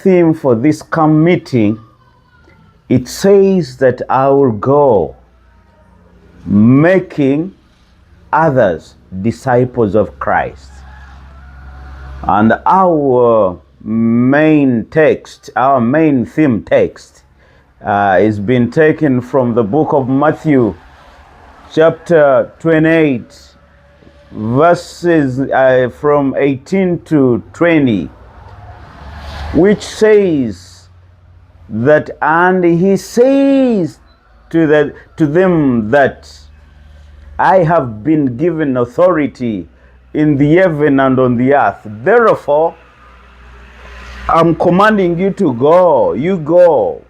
theme for this camp meeting, it says that I will go making others disciples of Christ. And our main text, our main theme text, is been taken from the book of Matthew, chapter 28, verses from 18 to 20, which says that, and he says to them that I have been given authority in the heaven and on the earth. Therefore, I'm commanding you to go. You go.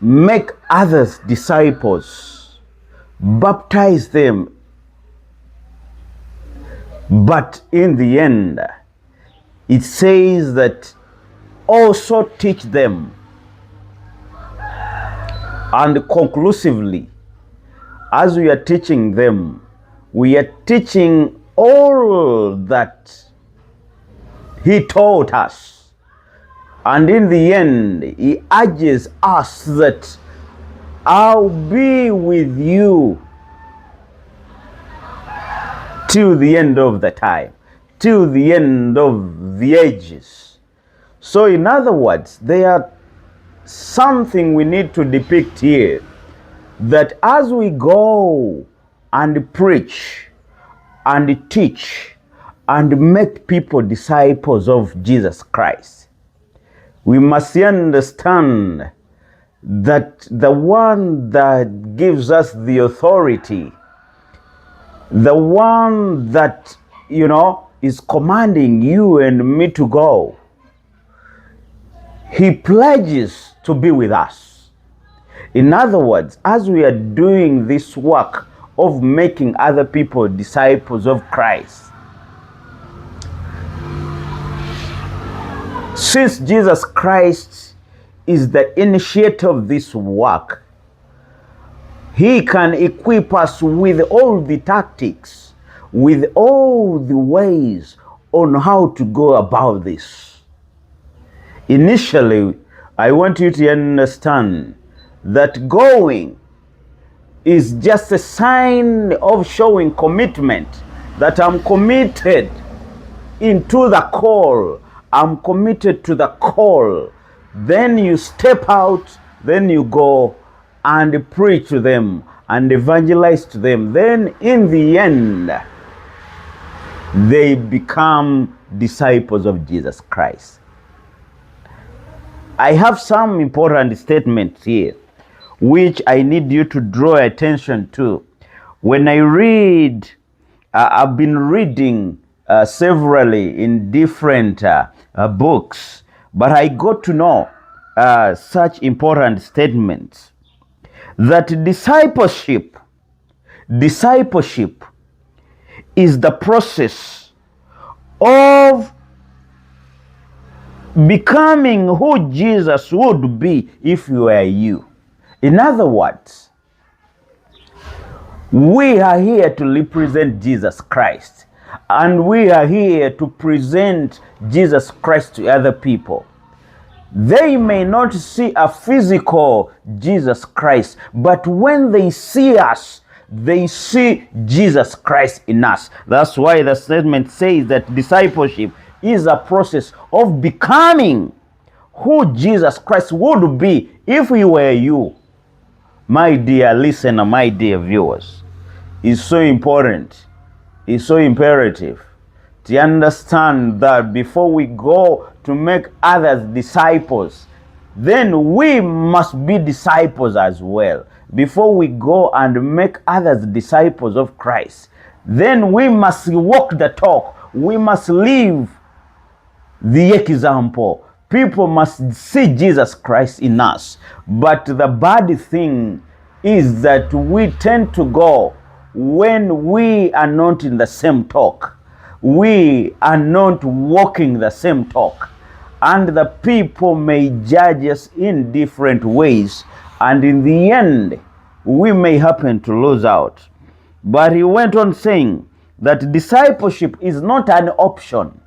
Make others disciples. Baptize them. But in the end, it says that also teach them. And conclusively, as we are teaching them, we are teaching all that he taught us. And in the end, he urges us that I'll be with you till the end of the time, till the end of the ages. So in other words, there are something we need to depict here, that as we go and preach and teach and make people disciples of Jesus Christ, we must understand that the one that gives us the authority, the one that, is commanding you and me to go, he pledges to be with us. In other words, as we are doing this work of making other people disciples of Christ, since Jesus Christ is the initiator of this work, he can equip us with all the tactics, with all the ways on how to go about this. Initially, I want you to understand that going is just a sign of showing commitment, that I'm committed into the call. I'm committed to the call. Then you step out, then you go and preach to them and evangelize to them. Then in the end, they become disciples of Jesus Christ. I have some important statements here which I need you to draw attention to. When I read, I've been reading severally in different books, but I got to know such important statements, that discipleship is the process of becoming who Jesus would be if you were you. In other words, we are here to represent Jesus Christ, and we are here to present Jesus Christ to other people. They may not see a physical Jesus Christ, but when they see us, they see Jesus Christ in us. That's why the statement says that discipleship is a process of becoming who Jesus Christ would be if he were you. My dear listener, my dear viewers, it's so important, it's so imperative to understand that before we go to make others disciples, then we must be disciples as well. Before we go and make others disciples of Christ, then we must walk the talk. We must live the example. People must see Jesus Christ in us. But the bad thing is that we tend to go when we are not in the same talk. We are not walking the same talk. And the people may judge us in different ways. And in the end, we may happen to lose out. But he went on saying that discipleship is not an option.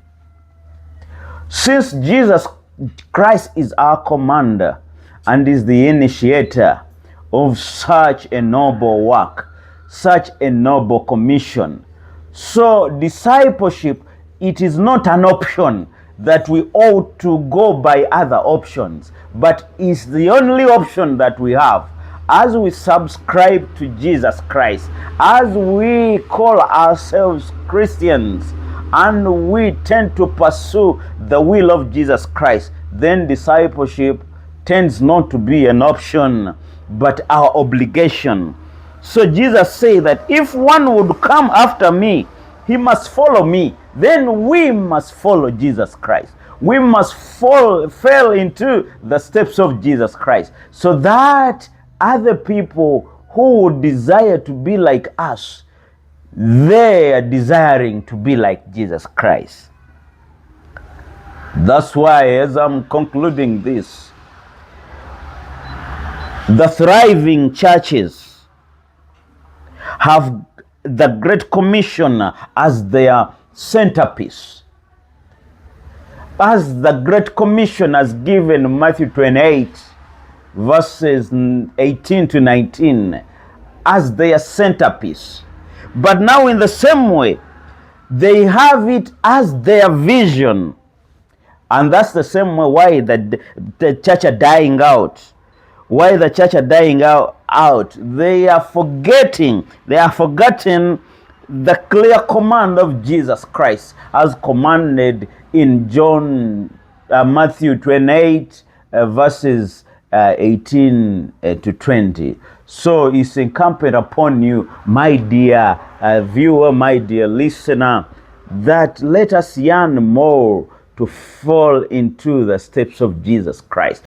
Since Jesus Christ is our commander and is the initiator of such a noble work, such a noble commission. So discipleship, it is not an option that we ought to go by other options, but is the only option that we have. As we subscribe to Jesus Christ, as we call ourselves Christians, and we tend to pursue the will of Jesus Christ, then discipleship tends not to be an option, but our obligation. So Jesus said that if one would come after me, he must follow me. Then we must follow Jesus Christ. We must fall into the steps of Jesus Christ, so that other people who would desire to be like us, they are desiring to be like Jesus Christ. That's why, as I'm concluding this, the thriving churches have the Great Commission as their centerpiece. As the Great Commission has given Matthew 28, verses 18 to 19, as their centerpiece. But now in the same way, they have it as their vision. And that's the same way why the church are dying out. Why the church are dying out. They are forgetting the clear command of Jesus Christ as commanded in Matthew 28, verses 18 to 20. So it's incumbent upon you, my dear viewer, my dear listener, that let us yearn more to fall into the steps of Jesus Christ.